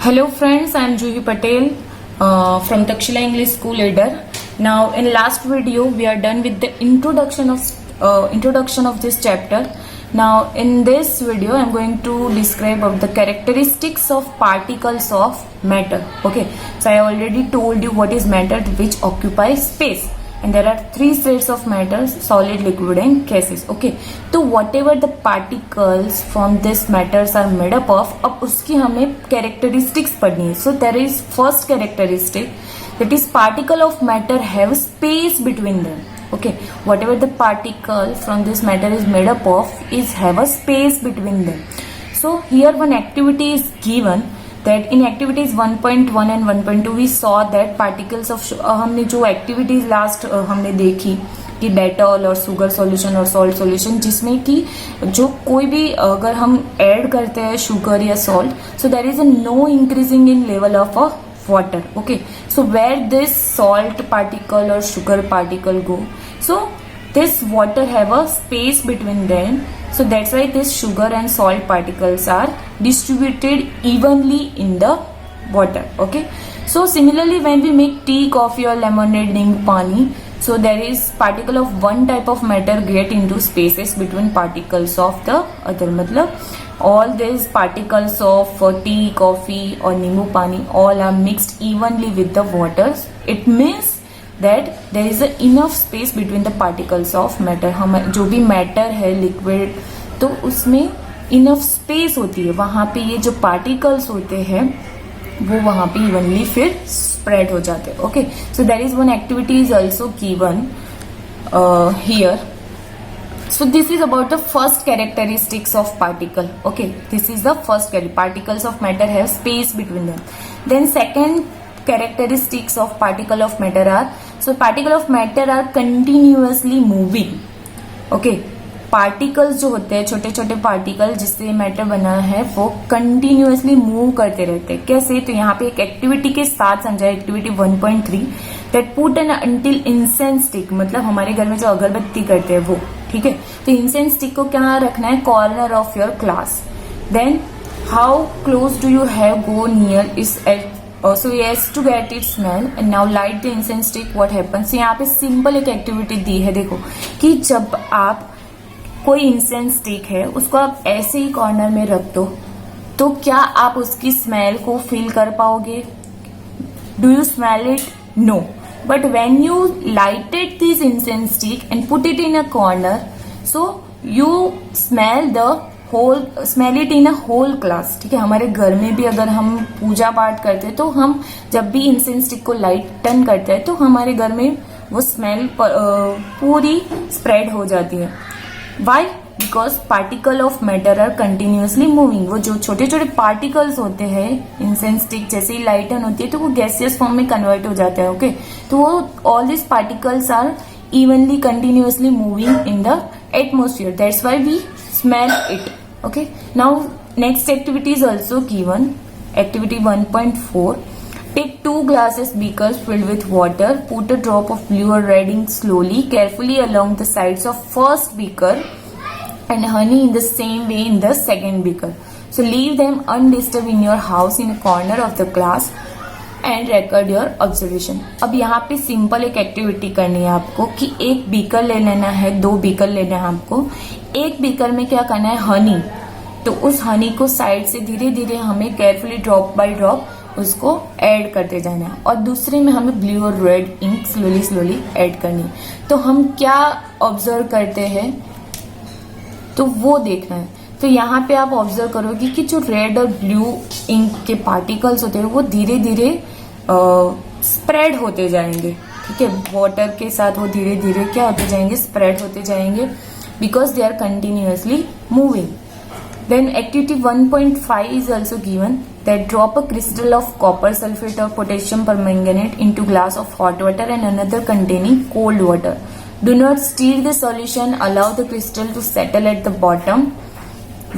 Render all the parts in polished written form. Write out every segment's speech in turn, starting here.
Hello friends, I am Juhi Patel from Takshila English School Leader. Now in last video we are done with the introduction of this chapter. Now in this video I am going to describe of the characteristics of particles of matter. Okay, so I already told you what is matter, which occupies space. And there are three sets of matters: solid, liquid and gases. Okay, तो whatever the particles from this matters are made up of, अब उसकी हमें characteristics पढ़नी है. So there is first characteristic, that is particle of matter have space between them. Okay, whatever the particle from this matter is made up of is have a space between them. So here one activity is given, that in activities 1.1 and 1.2 we saw that particles of हमने जो activities last हमने देखी कि Dettol और sugar solution और salt solution, जिसमें कि जो कोई भी अगर हम ऐड करते हैं शुगर या salt, so there is a no increasing in level of a water. Okay, so where this salt particle or sugar particle go, so this water have a space between them, so that's why this sugar and salt particles are distributed evenly in the water. Okay, so similarly when we make tea, coffee or lemonade, nimbu pani, so there is particle of one type of matter get into spaces between particles of the other. मतलब all these particles of tea, coffee or nimbu pani all are mixed evenly with the waters. It means that there is a enough space between the particles of matter. हम जो भी matter है liquid, तो उसमें enough space होती है, वहाँ पे ये जो particles होते हैं वो वहाँ पे evenly फिर spread हो जाते हैं. Okay, so there is one activity is also given here. So this is about the first characteristics of particle. Okay, this is the first particles of matter have space between them. Then second characteristics of particle of matter are, so particle of matter are continuously moving. Okay, particles जो होते हैं, छोटे छोटे particle जिससे matter बना है, वो continuously move करते रहते हैं. कैसे? तो यहाँ पे एक एक्टिविटी के साथ समझा, एक्टिविटी 1.3, दैट पुट एन अंटिल इंसेंस स्टिक, मतलब हमारे घर में जो अगरबत्ती करते हैं वो. ठीक है, तो इंसेंस स्टिक को क्या रखना है? Corner of your class. Then how close do you have go near इस so yes to get its smell and now light the incense stick. what happens? यहाँ पे सिंपल एक एक्टिविटी दी है, देखो कि जब आप कोई इंसेंस स्टिक है उसको आप ऐसे ही कॉर्नर में रख दो, तो क्या आप उसकी स्मेल को फील कर पाओगे? Do you smell it? No. But when you lighted this incense stick and put it in a corner, so you smell it in a whole class. ठीक है, हमारे घर में भी अगर हम पूजा पाठ करते हैं तो हम जब भी इंसेंस स्टिक को लाइटन करते हैं तो हमारे घर में वो स्मेल पूरी स्प्रेड हो जाती है. Why? Because particle of matter are continuously moving. वो जो छोटे छोटे particles होते हैं, इंसेंस स्टिक जैसे ही लाइटन होती है तो वो गैसियस फॉर्म में कन्वर्ट हो जाता है. ओके, तो वो all these particles are evenly continuously moving in the atmosphere. That's why we smell it. Okay, now next activity is also given, activity 1.4. Take 2 glasses beakers filled with water. Put a drop of blue or red ink slowly, carefully along the sides of first beaker and honey in the same way in the second beaker. So leave them undisturbed in your house in a corner of the class and record your observation. अब यहाँ पे simple एक activity करनी है आपको कि एक beaker ले लेना है, 2 बीकर लेना है आपको. एक बीकर में क्या करना है? हनी. तो उस हनी को साइड से धीरे धीरे हमें केयरफुली ड्रॉप बाय ड्रॉप उसको ऐड करते जाना है, और दूसरे में हमें ब्लू और red ink slowly slowly add करनी है. तो हम क्या ऑब्जर्व करते हैं तो वो देखना है. तो यहाँ पे आप ऑब्जर्व करोगे कि जो रेड और ब्लू इंक के पार्टिकल्स होते हैं वो धीरे धीरे स्प्रेड होते जाएंगे. ठीक है, वाटर के साथ वो धीरे धीरे क्या होते जाएंगे? स्प्रेड होते जाएंगे, because they are continuously moving. Then activity 1.5 is also given, that drop a crystal of copper sulfate or potassium permanganate into glass of hot water and another containing cold water. Do not stir the solution, allow the crystal to settle at the bottom.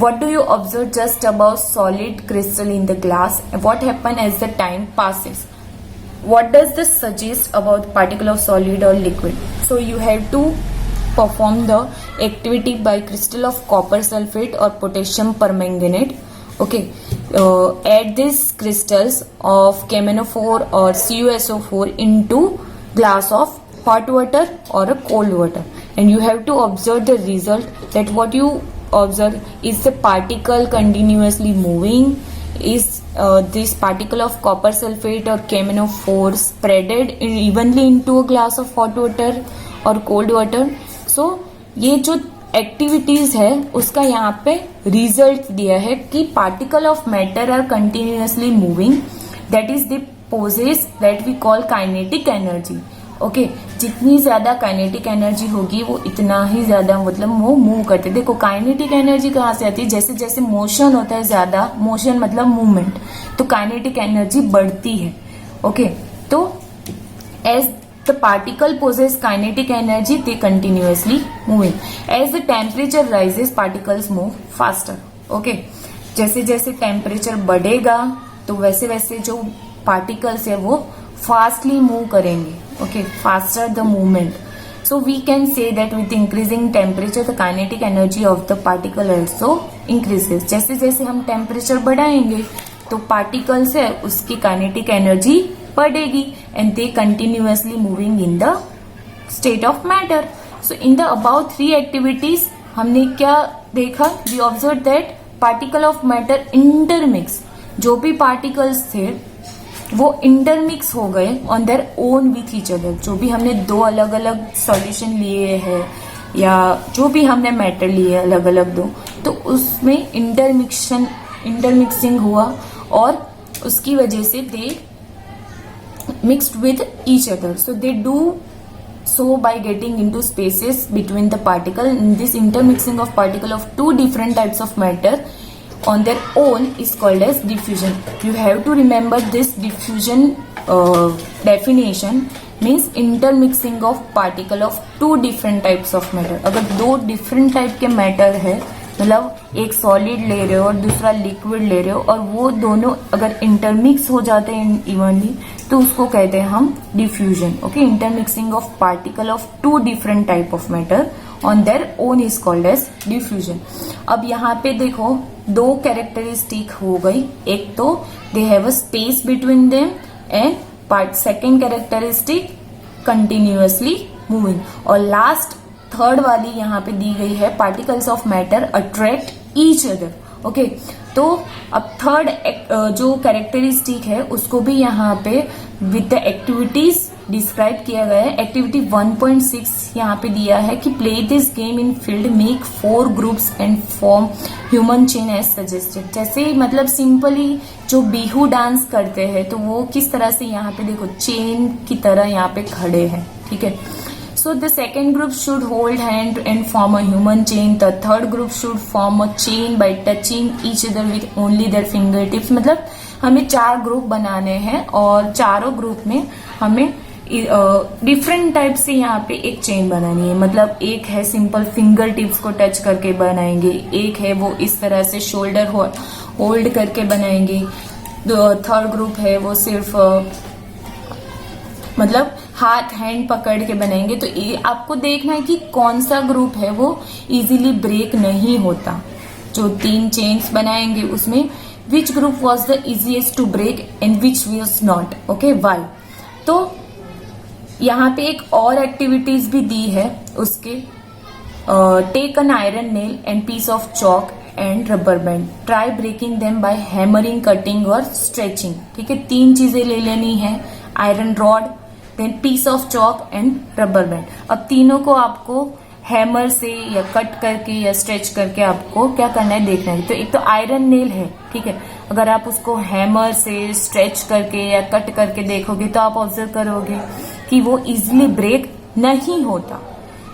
What do you observe just above solid crystal in the glass? What happens as the time passes? What does this suggest about particle of solid or liquid? So you have to perform the activity by crystal of copper sulfate or potassium permanganate. Okay, add these crystals of KMnO4 or CuSO4 into glass of hot water or a cold water, and you have to observe the result, that what you observe is the particle continuously moving, is this particle of copper sulfate or KMnO4 spreaded evenly into a glass of hot water or cold water. So ये जो activities है उसका यहाँ पे result दिया है कि particle of matter are continuously moving, that is the poses that we call kinetic energy. Okay, जितनी ज्यादा काइनेटिक एनर्जी होगी वो इतना ही ज्यादा मतलब वो मूव करते. देखो काइनेटिक एनर्जी कहाँ से आती है, जैसे जैसे मोशन होता है, ज्यादा मोशन मतलब मूवमेंट, तो काइनेटिक एनर्जी बढ़ती है. ओके, तो as the particle possess kinetic energy, they continuously moving. As the temperature rises, particles move faster. Okay, जैसे जैसे टेम्परेचर बढ़ेगा तो वैसे वैसे जो पार्टिकल्स है वो फास्टली मूव करेंगे. Okay, faster the movement. So we can say that with increasing temperature the kinetic energy of the particle also increases. जैसे जैसे हम टेम्परेचर बढ़ाएंगे तो पार्टिकल्स है उसकी काइनेटिक एनर्जी बढ़ेगी, and they continuously moving in the state of matter. So in the above three activities हमने क्या देखा, we observed that particle of matter intermix. जो भी particles थे वो intermix हो गए on their own with each other. जो भी हमने दो अलग अलग solution लिए हैं या जो भी हमने matter लिए अलग अलग दो, तो उसमें intermixing हुआ और उसकी वजह से they mixed with each other. So they do so by getting into spaces between the particle. In this intermixing of particle of two different types of matter on their own is called as diffusion. You have to remember this diffusion definition means intermixing of particle of two different types of matter. अगर दो different type के matter है, मतलब एक solid ले रहे हो और दूसरा लिक्विड ले रहे हो और वो दोनों अगर इंटरमिक्स हो जाते हैं इवनली तो उसको कहते हैं हम diffusion. Okay, intermixing of particle of two different type of matter on their own is called as diffusion. अब यहाँ पे देखो दो कैरेक्टरिस्टिक हो गई, एक तो they have a space between them and second characteristic continuously moving, और लास्ट थर्ड वाली यहाँ पे दी गई है particles of matter attract each other. Okay, तो अब थर्ड जो कैरेक्टरिस्टिक है उसको भी यहाँ पे विद द एक्टिविटीज डिस्क्राइब किया गया है. एक्टिविटी 1.6 यहाँ पे दिया है कि play this game in field, make 4 groups and form human chain as suggested. जैसे मतलब सिंपली जो बिहू डांस करते हैं तो वो किस तरह से यहाँ पे देखो चेन की तरह यहाँ पे खड़े हैं. ठीक है, so the second group should hold hand and form a human chain. The third group should form a chain by touching each other with only their fingertips. मतलब हमें 4 ग्रुप बनाने हैं और चारों ग्रुप में हमें डिफरेंट टाइप से यहाँ पे एक चेन बनानी है. मतलब एक है सिंपल फिंगर टिप्स को टच करके बनाएंगे, एक है वो इस तरह से शोल्डर होल्ड करके बनाएंगे, थर्ड ग्रुप है वो सिर्फ मतलब हाथ हैंड पकड़ के बनाएंगे. तो ये आपको देखना है कि कौन सा ग्रुप है वो इजीली ब्रेक नहीं होता. जो 3 चेन्स बनाएंगे उसमें which group was the easiest to break and which was not. Okay, why. तो यहाँ पे एक और एक्टिविटीज भी दी है उसके, take an iron nail and piece of chalk and rubber band, try breaking them by hammering, cutting और स्ट्रेचिंग. ठीक है, 3 चीजें ले लेनी है, iron rod, then piece of chalk and rubber band. अब तीनों को आपको हैमर से या कट करके या स्ट्रेच करके आपको क्या करना है देखना है. तो एक तो आयरन नेल है, ठीक है, अगर आप उसको हैमर से स्ट्रेच करके या कट करके देखोगे तो आप ऑब्जर्व करोगे कि वो इजिली ब्रेक नहीं होता.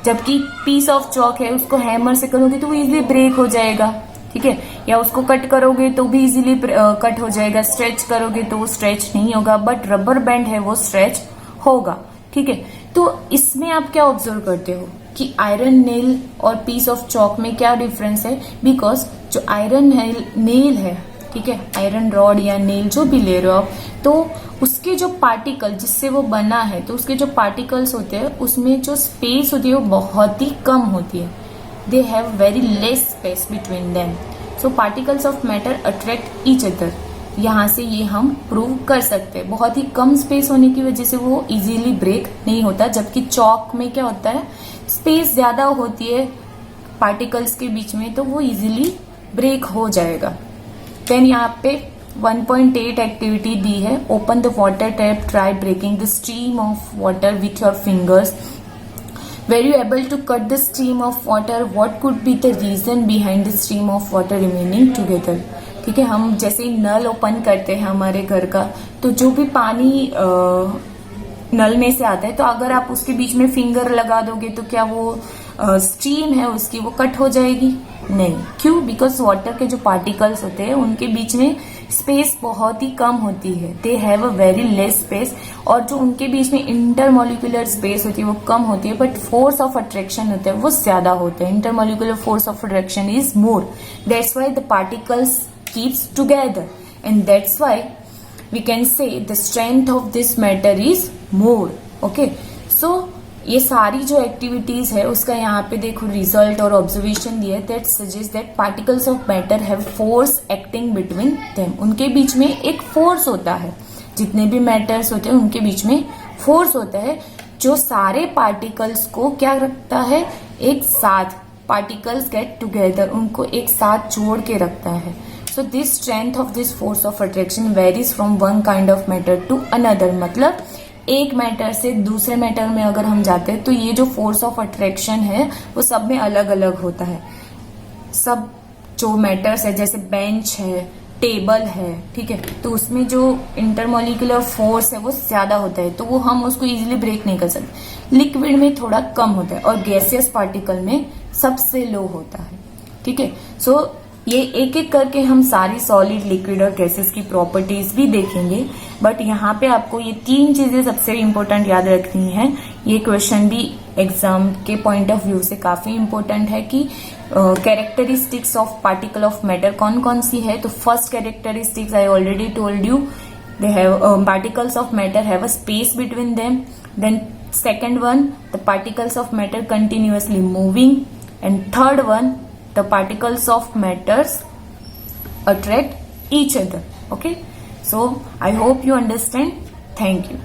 जबकि पीस ऑफ चॉक है उसको हैमर से करोगे तो वो इजिली ब्रेक हो जाएगा. ठीक है, या उसको कट करोगे तो भी इजीली कट हो जाएगा, स्ट्रेच करोगे तो वो स्ट्रेच नहीं होगा. बट रबर बैंड है वो स्ट्रेच होगा. ठीक है, तो इसमें आप क्या ऑब्जर्व करते हो कि आयरन नेल और पीस ऑफ चॉक में क्या डिफरेंस है. बिकॉज जो आयरन नेल है, ठीक है, आयरन रॉड या नेल जो भी ले रहे हो आप, तो उसके जो पार्टिकल जिससे वो बना है तो उसके जो पार्टिकल्स होते हैं उसमें जो स्पेस होती है वो बहुत ही कम होती है. They have very less space between them. So particles of matter attract each other, यहाँ से ये हम प्रूव कर सकते हैं। बहुत ही कम स्पेस होने की वजह से वो इजीली ब्रेक नहीं होता, जबकि चौक में क्या होता है, स्पेस ज्यादा होती है पार्टिकल्स के बीच में, तो वो इजीली ब्रेक हो जाएगा। देन यहाँ पे 1.8 एक्टिविटी दी है, open the water tap, try breaking the stream of water with your fingers, were you able to cut the stream of water, what could be the reason behind the stream of water remaining together. ठीक है, हम जैसे ही नल open करते हैं हमारे घर का, तो जो भी पानी नल में से आता है, तो अगर आप उसके बीच में फिंगर लगा दोगे तो क्या वो स्ट्रीम है उसकी वो कट हो जाएगी? नहीं। क्यों? बिकॉज वाटर के जो पार्टिकल्स होते हैं उनके बीच में स्पेस बहुत ही कम होती है, they have a very less space, और जो उनके बीच में इंटरमोलिकुलर स्पेस होती है वो कम होती है, बट फोर्स ऑफ अट्रैक्शन होता है वो ज्यादा होता है। Intermolecular force of attraction is more, that's why the particles keeps together, and that's why we can say the strength of this matter is more. Okay, so ये सारी जो activities है उसका यहाँ पे देखो रिजल्ट और ऑब्जर्वेशन दिया है, that suggest that particles of matter have force acting between them, उनके बीच में एक फोर्स होता है, जितने भी मैटर्स होते हैं उनके बीच में फोर्स होता है, जो सारे पार्टिकल्स को क्या रखता है, एक साथ, पार्टिकल्स गेट टुगेदर, उनको एक साथ जोड़ के रखता है। So this strength of this force of attraction varies from one kind of matter to another, मतलब एक मैटर से दूसरे मैटर में अगर हम जाते हैं तो ये जो फोर्स ऑफ अट्रैक्शन है वो सब में अलग अलग होता है। सब जो मैटर्स है जैसे बेंच है, टेबल है, ठीक है, तो उसमें जो इंटरमोलिकुलर फोर्स है वो ज्यादा होता है, तो वो हम उसको इजीली ब्रेक नहीं कर सकते। लिक्विड में थोड़ा कम होता है और गैसियस पार्टिकल में सबसे लो होता है। ठीक है, सो ये एक एक करके हम सारी सॉलिड, लिक्विड और गैसेस की प्रॉपर्टीज भी देखेंगे, बट यहाँ पे आपको ये 3 चीजें सबसे इम्पोर्टेंट याद रखनी है। ये क्वेश्चन भी एग्जाम के पॉइंट ऑफ व्यू से काफी इम्पोर्टेंट है कि characteristics of particle of matter कौन कौन सी है। तो first characteristics I already told you, they have particles of matter have a space between them. Then second one, the particles of matter continuously moving, and third one, the particles of matters attract each other. Okay, so I hope you understand. Thank you.